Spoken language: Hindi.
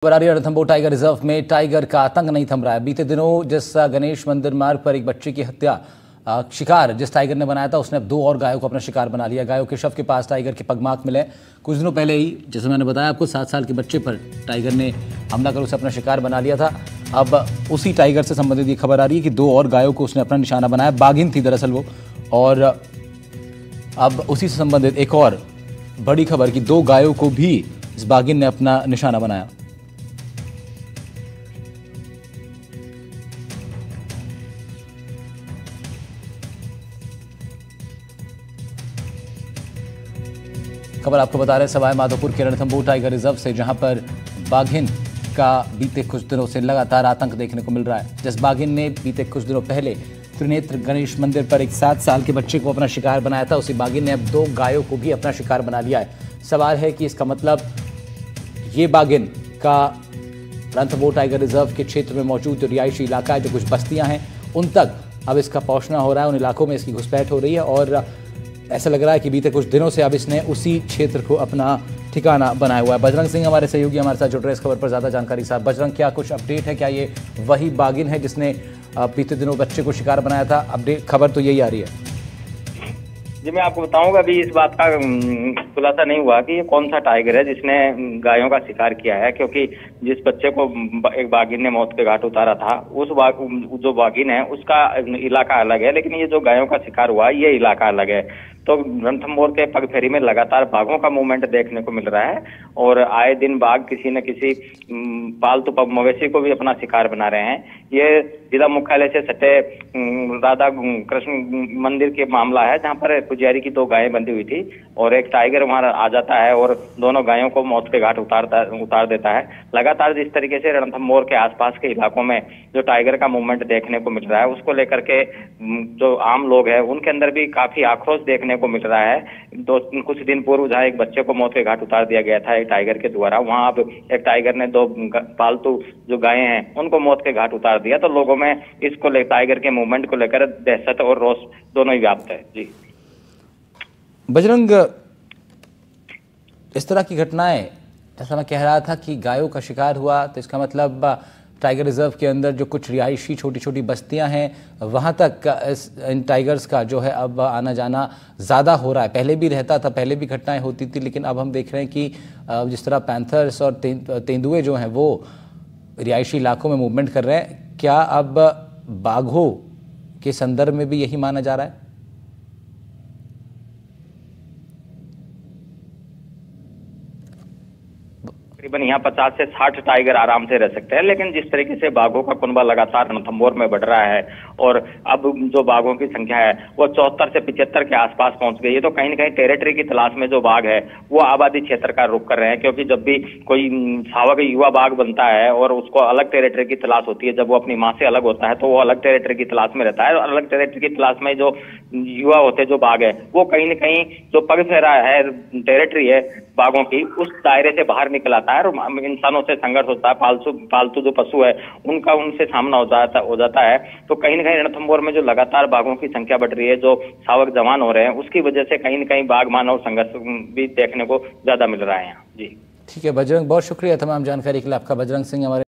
बरारी रणथंभौर टाइगर रिजर्व में टाइगर का आतंक नहीं थम रहा है। बीते दिनों जिस गणेश मंदिर मार्ग पर एक बच्चे की हत्या शिकार जिस टाइगर ने बनाया था, उसने अब 2 और गायों को अपना शिकार बना लिया। गायों के शव के पास टाइगर के पगमार्क मिले। कुछ दिनों पहले ही, जैसे मैंने बताया आपको, 7 साल के बच्चे पर टाइगर ने हमला कर उसे अपना शिकार बना लिया था। अब उसी टाइगर से संबंधित ये खबर आ रही है कि 2 और गायों को उसने अपना निशाना बनाया। बाघिन थी दरअसल वो, और अब उसी से संबंधित एक और बड़ी खबर कि 2 गायों को भी इस बाघिन ने अपना निशाना बनाया। खबर आपको बता रहे हैं सवाई माधोपुर के रणथंभौर टाइगर रिजर्व से, जहां पर बाघिन का बीते कुछ दिनों से लगातार आतंक देखने को मिल रहा है। जिस बाघिन ने बीते कुछ दिनों पहले त्रिनेत्र गणेश मंदिर पर एक 7 साल के बच्चे को अपना शिकार बनाया था, उसी बाघिन ने अब 2 गायों को भी अपना शिकार बना लिया है। सवाल है कि इसका मतलब ये बाघिन का रणथंभौर टाइगर रिजर्व के क्षेत्र में मौजूद जो रिहायशी इलाका है, जो कुछ बस्तियां हैं, उन तक अब इसका पहुंचना हो रहा है। उन इलाकों में इसकी घुसपैठ हो रही है और ऐसा लग रहा है कि बीते कुछ दिनों से अब इसने उसी क्षेत्र को अपना ठिकाना बनाया हुआ है। बजरंग सिंह हमारे सहयोगी हमारे साथ जुड़ रहे हैं इस खबर पर ज़्यादा जानकारी साथ। बजरंग, क्या कुछ अपडेट है? क्या ये वही बाघिन है जिसने बीते दिनों बच्चे को शिकार बनाया था? अपडेट खबर तो यही आ रही है। जी, मैं आपको बताऊंगा, अभी इस बात का खुलासा नहीं हुआ कि ये कौन सा टाइगर है जिसने गायों का शिकार किया है, क्योंकि जिस बच्चे को एक बाघिन ने मौत के घाट उतारा था, जो बाघिन है उसका इलाका अलग है, लेकिन ये जो गायों का शिकार हुआ ये इलाका अलग है। तो रणथंभौर के पगफेरी में लगातार बाघों का मूवमेंट देखने को मिल रहा है और आए दिन बाघ किसी न किसी पालतू मवेशी को भी अपना शिकार बना रहे हैं। ये जिला मुख्यालय से सटे राधा कृष्ण मंदिर के मामला है, जहां पर पुजारी की 2 गायें बंधी हुई थी और एक टाइगर वहां आ जाता है और दोनों गायों को मौत के घाट उतार देता है। लगातार जिस तरीके से रणथंभौर के आसपास के इलाकों में जो टाइगर का मूवमेंट देखने को मिल रहा है, उसको लेकर के जो आम लोग हैं उनके अंदर भी काफी आक्रोश देखने को मिल रहा है। कुछ दिन पूर्व जहाँ एक बच्चे को मौत के घाट उतार दिया गया था एक टाइगर के द्वारा, वहां अब एक टाइगर ने 2 पालतू जो गायें हैं उनको मौत के घाट उतार दिया। तो लोगों में इसको टाइगर के मूवमेंट को लेकर दहशत और रोष दोनों ही व्याप्त है। जी बजरंग, इस तरह की घटनाएं, जैसा मैं कह रहा था कि गायों का शिकार हुआ, तो इसका मतलब टाइगर रिजर्व के अंदर जो कुछ रिहायशी छोटी छोटी बस्तियां हैं, वहां तक इन टाइगर्स का जो है अब आना जाना ज़्यादा हो रहा है। पहले भी रहता था, पहले भी घटनाएं होती थी, लेकिन अब हम देख रहे हैं कि जिस तरह पैंथर्स और तेंदुए जो हैं वो रिहायशी इलाकों में मूवमेंट कर रहे हैं। क्या अब बाघों के संदर्भ में भी यही माना जा रहा है? तकरीबन यहाँ 50 से 60 टाइगर आराम से रह सकते हैं, लेकिन जिस तरीके से बाघों का कुनबा लगातार रणथंभौर में बढ़ रहा है और अब जो बाघों की संख्या है वो 74 से 75 के आसपास पहुंच गई है, तो कहीं न कहीं टेरिटरी की तलाश में जो बाघ है वो आबादी क्षेत्र का रुख कर रहे हैं। क्योंकि जब भी कोई शावक युवा बाघ बनता है और उसको अलग टेरिटरी की तलाश होती है, जब वो अपनी माँ से अलग होता है तो वो अलग टेरिटरी की तलाश में रहता है और अलग टेरिटरी की तलाश में जो युवा होते हैं, जो बाघ है, वो कहीं न कहीं जो पगफेरा है, टेरिटरी है बाघों की, उस दायरे से बाहर निकल आता है और इंसानों से संघर्ष होता है। पालतू जो पशु है उनका उनसे सामना हो जाता है। तो कहीं न कहीं रणथंभौर में जो लगातार बाघों की संख्या बढ़ रही है, जो शावक जवान हो रहे हैं, उसकी वजह से कहीं न कहीं बाघ मानव संघर्ष भी देखने को ज्यादा मिल रहा है यहाँ। जी ठीक है बजरंग, बहुत शुक्रिया तमाम जानकारी के लिए आपका। बजरंग सिंह हमारे